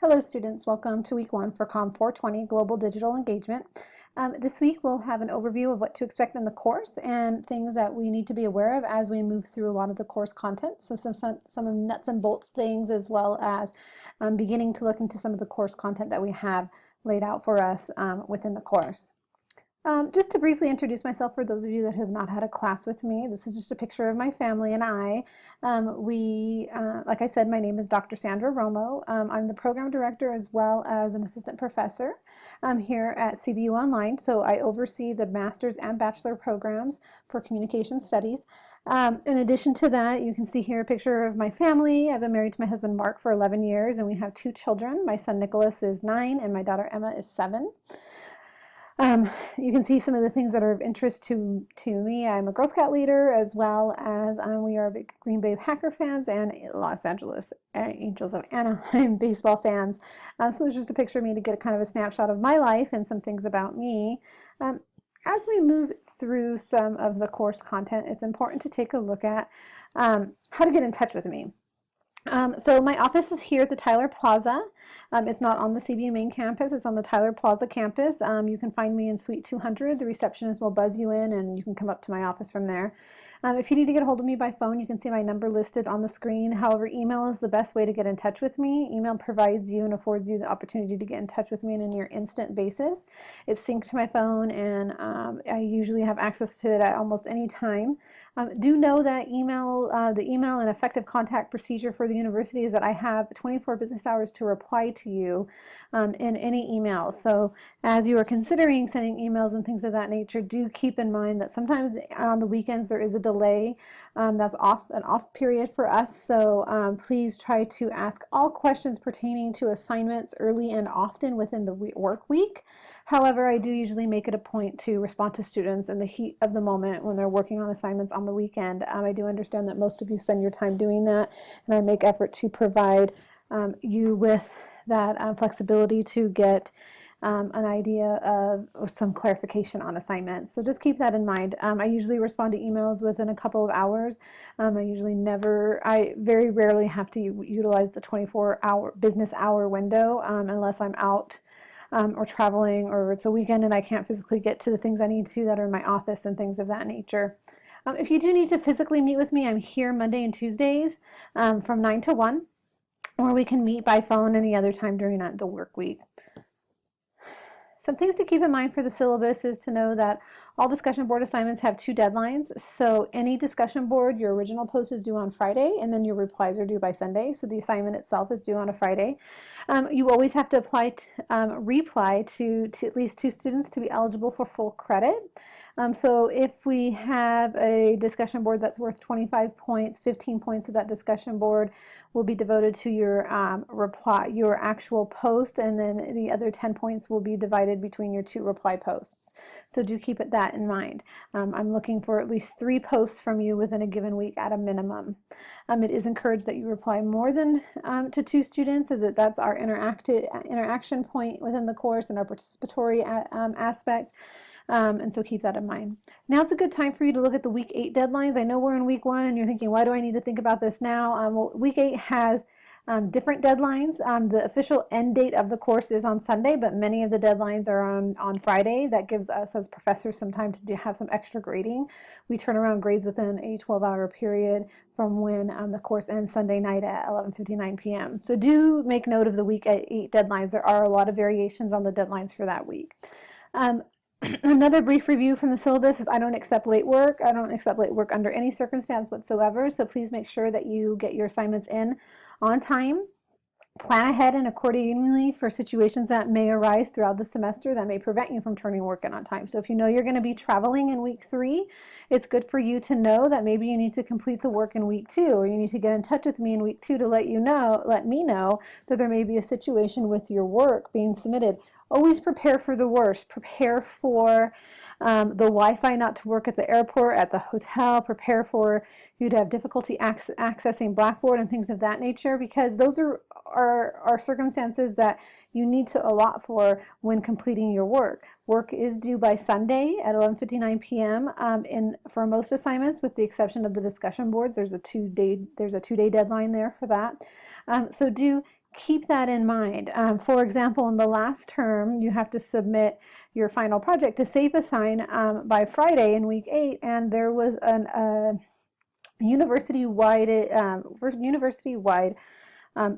Hello students, welcome to week 1 for COM 420 Global Digital Engagement. This week we'll have an overview of what to expect in the course and things that we need to be aware of as we move through a lot of the course content. So some nuts and bolts things, as well as beginning to look into some of the course content that we have laid out for us within the course. Just to briefly introduce myself for those of you that have not had a class with me, this is just a picture of my family and I. Like I said, my name is Dr. Sandra Romo. I'm the program director as well as an assistant professor here at CBU Online. So I oversee the master's and bachelor programs for communication studies. In addition to that, you can see here a picture of my family. I've been married to my husband Mark for 11 years and we have 2 children. My son Nicholas is 9 and my daughter Emma is 7. You can see some of the things that are of interest to me. I'm a Girl Scout leader, as well as we are big Green Bay Packer fans and Los Angeles Angels of Anaheim baseball fans. So there's just a picture of me to get a kind of a snapshot of my life and some things about me. As we move through some of the course content, it's important to take a look at how to get in touch with me. So my office is here at the Tyler Plaza. It's not on the CBU main campus, it's on the Tyler Plaza campus. You can find me in Suite 200. The receptionist will buzz you in and you can come up to my office from there. If you need to get a hold of me by phone, you can see my number listed on the screen. However, email is the best way to get in touch with me. Email provides you and affords you the opportunity to get in touch with me on a near instant basis. It's synced to my phone and I usually have access to it at almost any time. Do know that the email and effective contact procedure for the university is that I have 24 business hours to reply to you in any email. So as you are considering sending emails and things of that nature, do keep in mind that sometimes on the weekends there is a delay. That's an off period for us. So please try to ask all questions pertaining to assignments early and often within the work week. However, I do usually make it a point to respond to students in the heat of the moment when they're working on assignments on the weekend. I do understand that most of you spend your time doing that, and I make effort to provide you with that flexibility to get an idea of some clarification on assignments. So just keep that in mind. I usually respond to emails within a couple of hours. I very rarely have to utilize the 24-hour business hour window unless I'm out or traveling, or it's a weekend and I can't physically get to the things I need to that are in my office and things of that nature. If you do need to physically meet with me, I'm here Monday and Tuesdays from 9 to 1, or we can meet by phone any other time during the work week. Some things to keep in mind for the syllabus is to know that all discussion board assignments have 2 deadlines. So any discussion board, your original post is due on Friday, and then your replies are due by Sunday. So the assignment itself is due on a Friday. You always have to reply to at least 2 students to be eligible for full credit. So if we have a discussion board that's worth 25 points, 15 points of that discussion board will be devoted to your your actual post, and then the other 10 points will be divided between your 2 reply posts. So do keep that in mind. I'm looking for at least 3 posts from you within a given week at a minimum. It is encouraged that you reply more than to 2 students, as that's our interaction point within the course and our participatory aspect. And so keep that in mind. Now's a good time for you to look at the week 8 deadlines. I know we're in week 1 and you're thinking, why do I need to think about this now? Well, week 8 has different deadlines. The official end date of the course is on Sunday, but many of the deadlines are on Friday. That gives us as professors some time to have some extra grading. We turn around grades within a 12-hour period from when the course ends Sunday night at 11:59 p.m. So do make note of the week 8 deadlines. There are a lot of variations on the deadlines for that week. Another brief review from the syllabus is I don't accept late work. I don't accept late work under any circumstance whatsoever. So please make sure that you get your assignments in on time. Plan ahead and accordingly for situations that may arise throughout the semester that may prevent you from turning work in on time. So if you know you're going to be traveling in week 3, it's good for you to know that maybe you need to complete the work in week 2, or you need to get in touch with me in week 2 to let me know that there may be a situation with your work being submitted. Always prepare for the worst. Prepare for the Wi-Fi not to work at the airport, at the hotel. Prepare for you to have difficulty accessing Blackboard and things of that nature, because those are circumstances that you need to allot for when completing your work. Work is due by Sunday at 11:59 p.m. For most assignments, with the exception of the discussion boards. There's a 2-day deadline there for that. So do keep that in mind. For example, in the last term, you have to submit your final project to SafeAssign by Friday in week 8, and there was a university-wide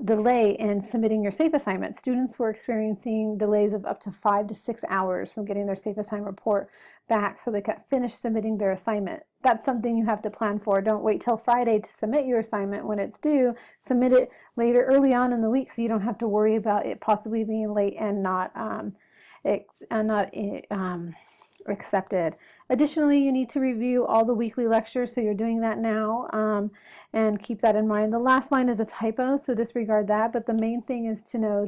delay in submitting your SAFE assignment. Students were experiencing delays of up to 5 to 6 hours from getting their SAFE assignment report back so they could finish submitting their assignment. That's something you have to plan for. Don't wait till Friday to submit your assignment when it's due. Submit it later, early on in the week, so you don't have to worry about it possibly being late and not accepted. Additionally, you need to review all the weekly lectures, so you're doing that now, and keep that in mind. The last line is a typo, so disregard that, but the main thing is to know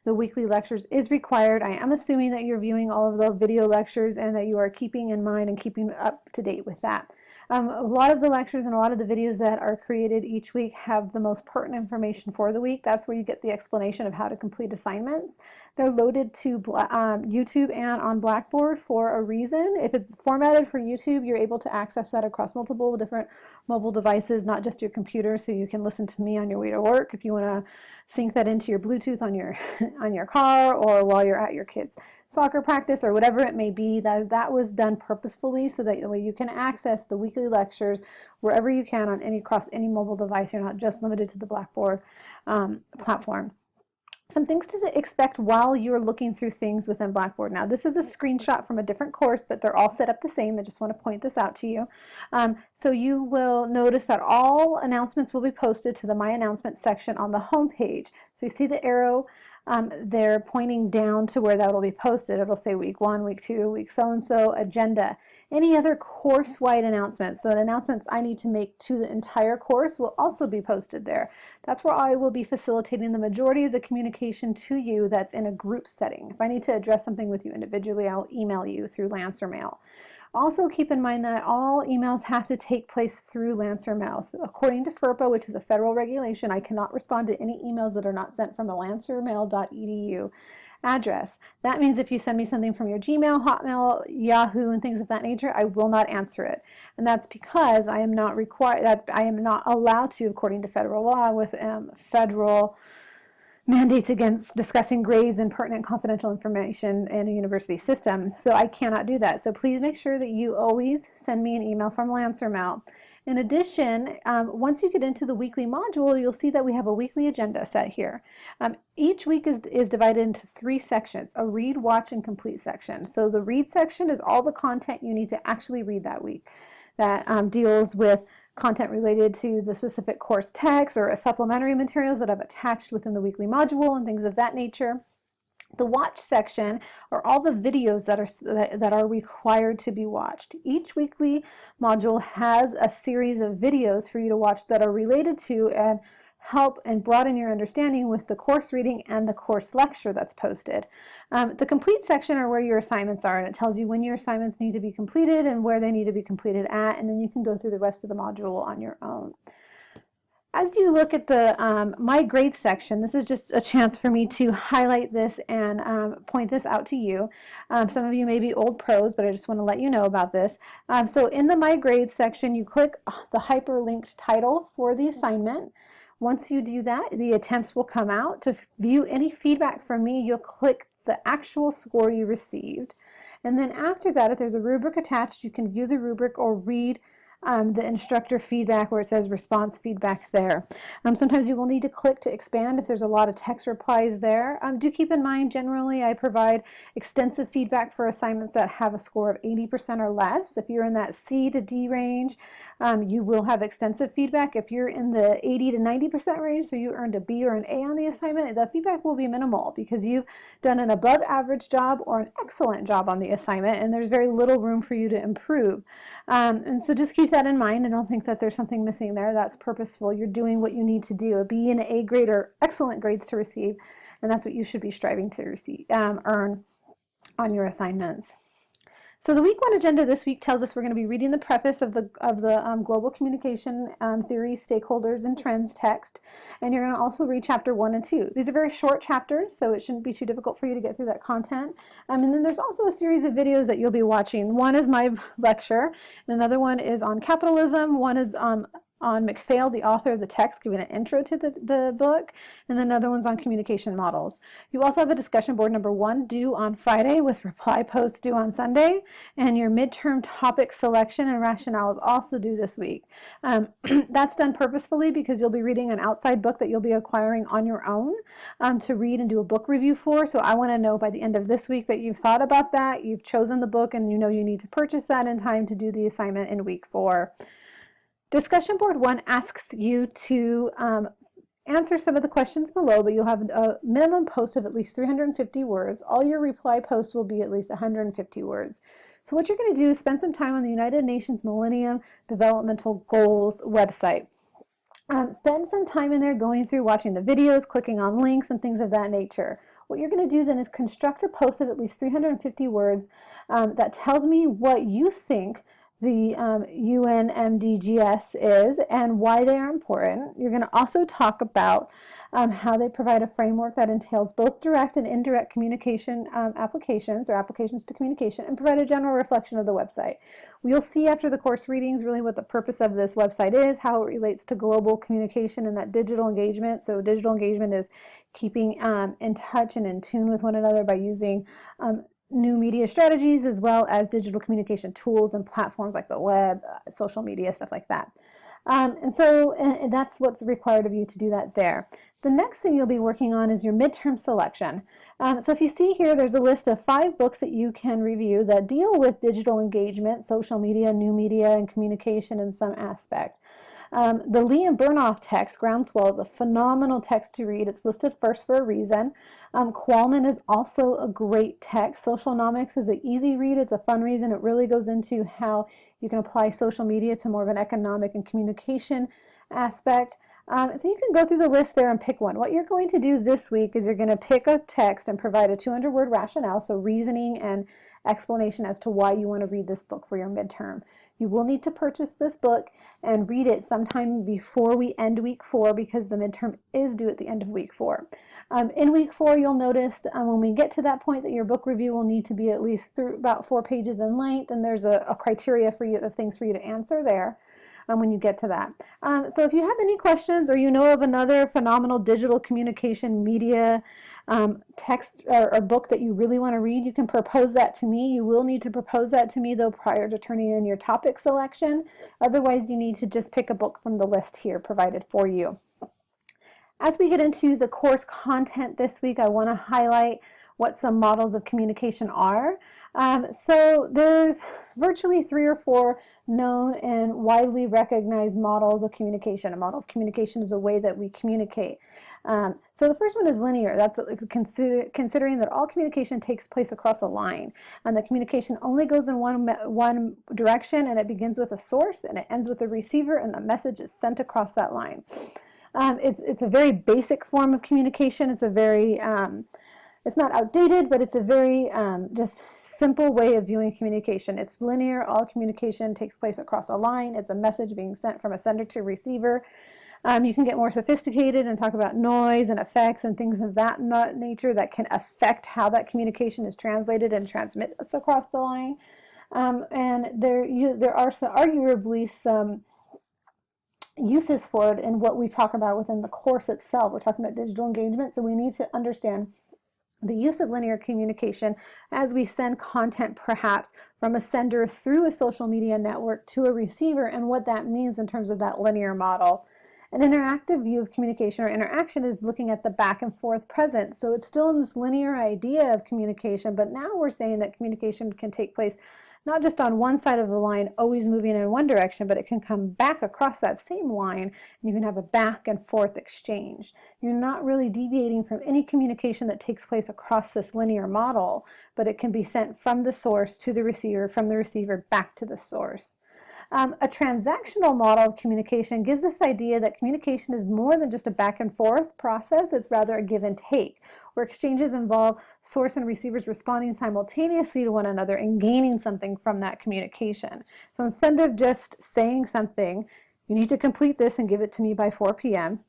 the weekly lectures is required. I am assuming that you're viewing all of the video lectures and that you are keeping in mind and keeping up to date with that. A lot of the lectures and a lot of the videos that are created each week have the most pertinent information for the week. That's where you get the explanation of how to complete assignments. They're loaded to YouTube and on Blackboard for a reason. If it's formatted for YouTube, you're able to access that across multiple different mobile devices, not just your computer, so you can listen to me on your way to work if you want to sync that into your Bluetooth on your on your car, or while you're at your kids' soccer practice, or whatever it may be. That was done purposefully so that the way you can access the weekly lectures wherever you can on across any mobile device. You're not just limited to the Blackboard platform. Some things to expect while you're looking through things within Blackboard. Now, this is a screenshot from a different course, but they're all set up the same. I just want to point this out to you. So you will notice that all announcements will be posted to the My Announcements section on the home page. So you see the arrow they're pointing down to where that will be posted. It'll say week 1, week 2, week so-and-so, agenda. Any other course-wide announcements, so announcements I need to make to the entire course, will also be posted there. That's where I will be facilitating the majority of the communication to you that's in a group setting. If I need to address something with you individually, I'll email you through Lancer Mail. Also keep in mind that all emails have to take place through Lancer Mail. According to FERPA, which is a federal regulation, I cannot respond to any emails that are not sent from a lancermail.edu address. That means if you send me something from your Gmail, Hotmail, Yahoo, and things of that nature, I will not answer it. And that's because I am not allowed to, according to federal law, with federal mandates against discussing grades and pertinent confidential information in a university system. So I cannot do that. So please make sure that you always send me an email from Lancer Mail. In addition, once you get into the weekly module, you'll see that we have a weekly agenda set here. Each week is divided into 3 sections, a read, watch, and complete section. So the read section is all the content you need to actually read that week. That deals with content related to the specific course text or supplementary materials that I've attached within the weekly module and things of that nature. The watch section are all the videos that are required to be watched. Each weekly module has a series of videos for you to watch that are related to and help and broaden your understanding with the course reading and the course lecture that's posted. The complete section are where your assignments are, and it tells you when your assignments need to be completed and where they need to be completed at, and then you can go through the rest of the module on your own. As you look at the My Grades section, this is just a chance for me to highlight this and point this out to you. Some of you may be old pros, but I just want to let you know about this. So in the My Grades section, you click the hyperlinked title for the assignment. Once you do that, the attempts will come out. To view any feedback from me, you'll click the actual score you received. And then after that, if there's a rubric attached, you can view the rubric or read the instructor feedback where it says response feedback there. Sometimes you will need to click to expand if there's a lot of text replies there. Do keep in mind, generally I provide extensive feedback for assignments that have a score of 80% or less. If you're in that C to D range, you will have extensive feedback. If you're in the 80 to 90% range, so you earned a B or an A on the assignment, the feedback will be minimal because you've done an above average job or an excellent job on the assignment, and there's very little room for you to improve. And so just keep that in mind. I don't think that there's something missing there. That's purposeful. You're doing what you need to do. A B and an A grade are excellent grades to receive, and that's what you should be striving to receive, earn on your assignments. So the week 1 agenda this week tells us we're going to be reading the preface of the Global Communication Theory, Stakeholders, and Trends text, and you're going to also read chapter 1 and 2. These are very short chapters, so it shouldn't be too difficult for you to get through that content. And then there's also a series of videos that you'll be watching. One is my lecture, and another one is on capitalism. One is on on McPhail, the author of the text, giving an intro to the book, and then another one's on communication models. You also have a discussion board number 1 due on Friday with reply posts due on Sunday, and your midterm topic selection and rationale is also due this week. That's done purposefully because you'll be reading an outside book that you'll be acquiring on your own to read and do a book review for. So I want to know by the end of this week that you've thought about that, you've chosen the book, and you know you need to purchase that in time to do the assignment in week 4. Discussion board 1 asks you to answer some of the questions below, but you'll have a minimum post of at least 350 words. All your reply posts will be at least 150 words. So what you're going to do is spend some time on the United Nations Millennium Developmental Goals website. Spend some time in there going through, watching the videos, clicking on links and things of that nature. What you're going to do then is construct a post of at least 350 words that tells me what you think the UNMDGS is and why they are important. You're going to also talk about how they provide a framework that entails both direct and indirect communication applications or applications to communication, and provide a general reflection of the website. We'll see after the course readings really what the purpose of this website is, how it relates to global communication and that digital engagement. So digital engagement is keeping in touch and in tune with one another by using new media strategies as well as digital communication tools and platforms like the web, social media, stuff like that. And that's what's required of you to do that there. The next thing you'll be working on is your midterm selection. So if you see here, there's a list of 5 books that you can review that deal with digital engagement, social media, new media, and communication in some aspect. The Liam Burnoff text, Groundswell, is a phenomenal text to read. It's listed first for a reason. Qualman is also a great text. Socialnomics is an easy read. It's a fun reason. It really goes into how you can apply social media to more of an economic and communication aspect. So you can go through the list there and pick one. What you're going to do this week is you're going to pick a text and provide a 200-word rationale, so reasoning and explanation as to why you want to read this book for your midterm. You will need to purchase this book and read it sometime before we end week 4 because the midterm is due at the end of week 4. In week 4, you'll notice when we get to that point that your book review will need to be at least about 4 pages in length, and there's a criteria for you of things for you to answer there. When you get to that. So if you have any questions or you know of another phenomenal digital communication media text or book that you really want to read, you can propose that to me. You will need to propose that to me though prior to turning in your topic selection. Otherwise you need to just pick a book from the list here provided for you. As we get into the course content this week, I want to highlight what some models of communication are. So there's virtually 3 or 4 known and widely recognized models of communication. A model of communication is a way that we communicate. So the first one is linear. That's considering that all communication takes place across a line, and the communication only goes in one direction, and it begins with a source and it ends with a receiver, and the message is sent across that line. It's a very basic form of communication. It's a very it's not outdated, but it's a very just simple way of viewing communication. It's linear. All communication takes place across a line. It's a message being sent from a sender to receiver. You can get more sophisticated and talk about noise and effects and things of that nature that can affect how that communication is translated and transmitted across the line. And there are arguably some uses for it in what we talk about within the course itself. We're talking about digital engagement, so we need to understand the use of linear communication as we send content perhaps from a sender through a social media network to a receiver, and what that means in terms of that linear model. An interactive view of communication or interaction is looking at the back and forth present. So it's still in this linear idea of communication, but now we're saying that communication can take place not just on one side of the line, always moving in one direction, but it can come back across that same line, and you can have a back and forth exchange. You're not really deviating from any communication that takes place across this linear model, but it can be sent from the source to the receiver, from the receiver back to the source. A transactional model of communication gives this idea that communication is more than just a back and forth process. It's rather a give and take, where exchanges involve source and receivers responding simultaneously to one another and gaining something from that communication. So instead of just saying something, you need to complete this and give it to me by 4 p.m.,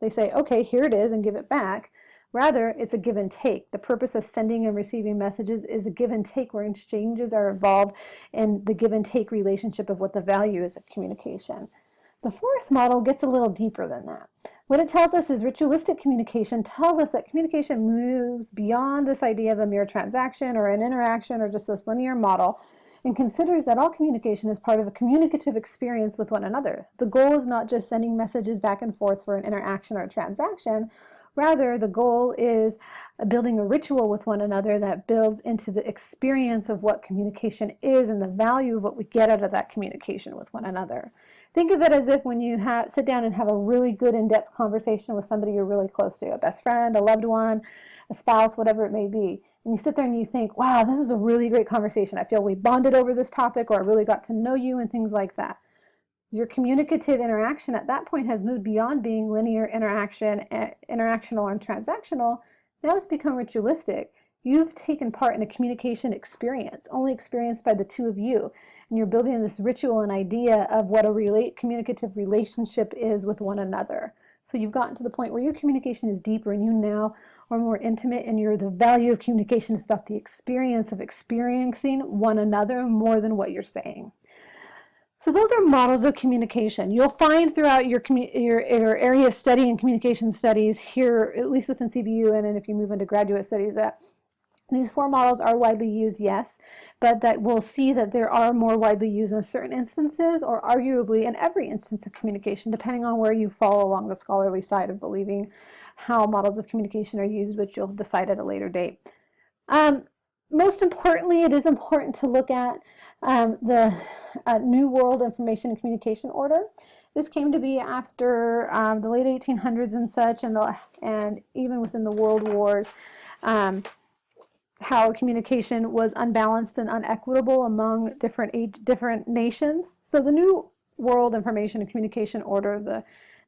they say, okay, here it is, and give it back. Rather, it's a give and take. The purpose of sending and receiving messages is a give and take, where exchanges are involved in the give and take relationship of what the value is of communication. The fourth model gets a little deeper than that. What it tells us is ritualistic communication tells us that communication moves beyond this idea of a mere transaction or an interaction or just this linear model, and considers that all communication is part of a communicative experience with one another. The goal is not just sending messages back and forth for an interaction or a transaction. Rather, the goal is building a ritual with one another that builds into the experience of what communication is and the value of what we get out of that communication with one another. Think of it as if when you sit down and have a really good in-depth conversation with somebody you're really close to, a best friend, a loved one, a spouse, whatever it may be, and you sit there and you think, wow, this is a really great conversation. I feel we bonded over this topic, or I really got to know you, and things like that. Your communicative interaction at that point has moved beyond being linear interaction, interactional and transactional. Now it's become ritualistic. You've taken part in a communication experience, only experienced by the two of you. And you're building this ritual and idea of what a communicative relationship is with one another. So you've gotten to the point where your communication is deeper and you now are more intimate, and the value of communication is about the experience of experiencing one another more than what you're saying. So those are models of communication. You'll find throughout your area of study and communication studies here, at least within CBU, and then if you move into graduate studies, that these four models are widely used, yes, but that we'll see that there are more widely used in certain instances, or arguably in every instance of communication, depending on where you fall along the scholarly side of believing how models of communication are used, which you'll decide at a later date. Most importantly, it is important to look at the New World Information and Communication Order. This came to be after the late 1800s and such, and even within the World Wars, how communication was unbalanced and unequitable among different nations. So the New World Information and Communication Order, the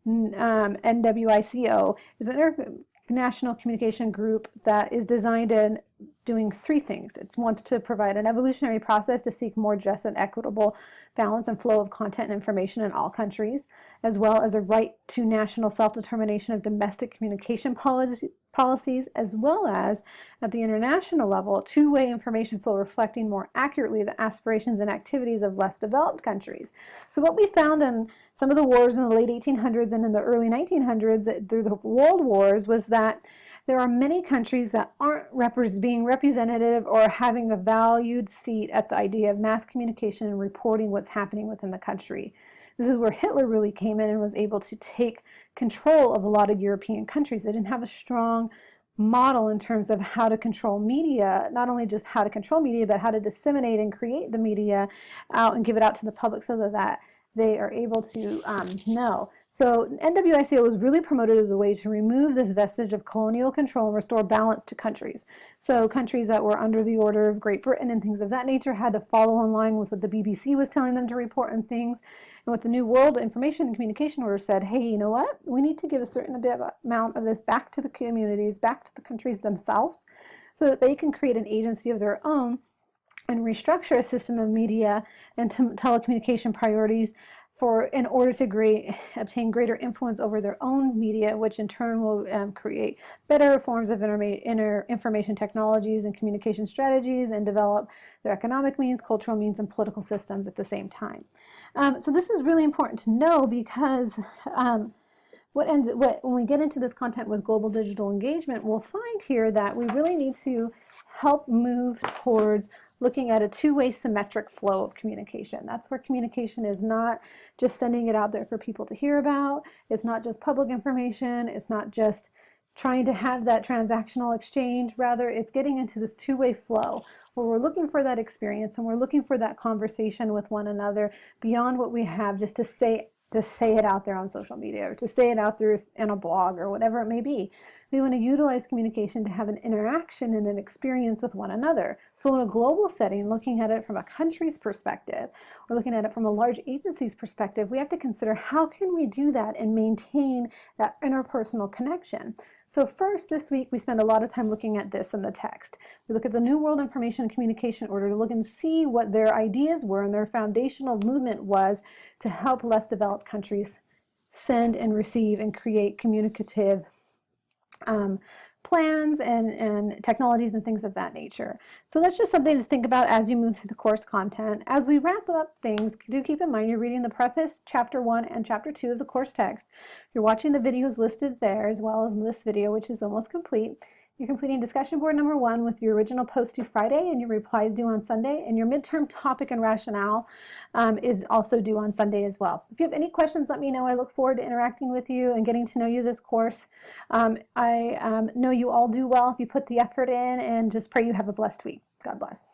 NWICO, is an international communication group that is designed in doing three things. It wants to provide an evolutionary process to seek more just and equitable balance and flow of content and information in all countries, as well as a right to national self-determination of domestic communication policies, as well as, at the international level, two-way information flow reflecting more accurately the aspirations and activities of less developed countries. So what we found in some of the wars in the late 1800s and in the early 1900s through the world wars was that there are many countries that aren't being representative or having a valued seat at the idea of mass communication and reporting what's happening within the country. This is where Hitler really came in and was able to take control of a lot of European countries. They didn't have a strong model in terms of how to control media, not only just how to control media, but how to disseminate and create the media out and give it out to the public so that they are able to know. So NWICO was really promoted as a way to remove this vestige of colonial control and restore balance to countries. So countries that were under the order of Great Britain and things of that nature had to follow in line with what the BBC was telling them to report and things. And what the New World Information and Communication Order said, hey, you know what? We need to give a certain amount of this back to the communities, back to the countries themselves, so that they can create an agency of their own and restructure a system of media and telecommunication priorities in order to obtain greater influence over their own media, which in turn will create better forms of information technologies and communication strategies and develop their economic means, cultural means, and political systems at the same time. So this is really important to know because when we get into this content with global digital engagement, we'll find here that we really need to help move towards looking at a two-way symmetric flow of communication. That's where communication is not just sending it out there for people to hear about. It's not just public information. It's not just trying to have that transactional exchange. Rather, it's getting into this two-way flow where we're looking for that experience and we're looking for that conversation with one another beyond what we have just to say it out there on social media or to say it out there in a blog or whatever it may be. We want to utilize communication to have an interaction and an experience with one another. So in a global setting, looking at it from a country's perspective, or looking at it from a large agency's perspective, we have to consider how can we do that and maintain that interpersonal connection. So first, this week, we spend a lot of time looking at this in the text. We look at the New World Information and Communication Order to look and see what their ideas were and their foundational movement was to help less developed countries send and receive and create communicative plans and technologies and things of that nature. So that's just something to think about as you move through the course content. As we wrap up things, do keep in mind you're reading the preface, chapter 1 and chapter 2 of the course text. You're watching the videos listed there as well as this video, which is almost complete. You're completing discussion board number 1 with your original post due Friday and your replies due on Sunday, and your midterm topic and rationale is also due on Sunday as well. If you have any questions, let me know. I look forward to interacting with you and getting to know you this course. I know you all do well if you put the effort in, and just pray you have a blessed week. God bless.